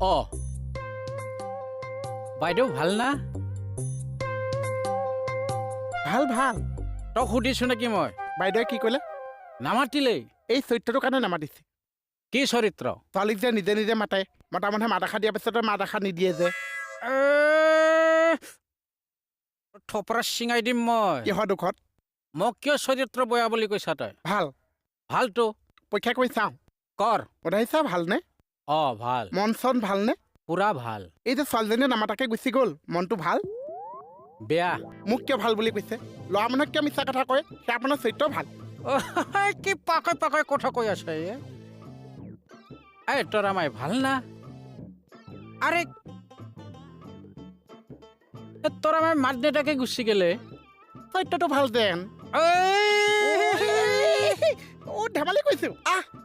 অ বাইদেউ ভাল না ভাল ভাল তক সুধিছো নেকি মই বাইদেৱে কি ক'লে নামাতিলেই এই চৰিত্ৰটোৰ কাৰণে নামাতিছে কি চৰিত্ৰ ছোৱালীক যে নিজে নিজে মাতে মতা মানুহে মাত এষাৰ দিয়াৰ পিছতে মাত এষাৰ নিদিয়ে যে থপৰা চিঙাই দিম মই কিহৰ দুখত মোক কিয় চৰিত্ৰ বয়া বুলি কৈছা তই ভাল ভালতো পৰীক্ষা কৰি চাওঁ কৰ পঢ়াইছা ভালনে ভাল মন চন ভালনে পুৰা ভাল এই যে ছোৱালীজনীয়ে নামাতাকে গুচি গ'ল মনটো ভাল বেয়া মোক কিয় ভাল বুলি কৈছে ল'ৰা মানুহক কিয় মিছা কথা কয় সেয়া আপোনাৰ চৰিত্ৰ ভাল কি পাকৈ পাকৈ কথা কৈ আছে এই তোৰা মাই ভাল না আৰে তোৰা মাই মাত নেতাকে গুচি গেলে চৰিত্ৰটো ভাল যেন ধেমালি কৈছো আহ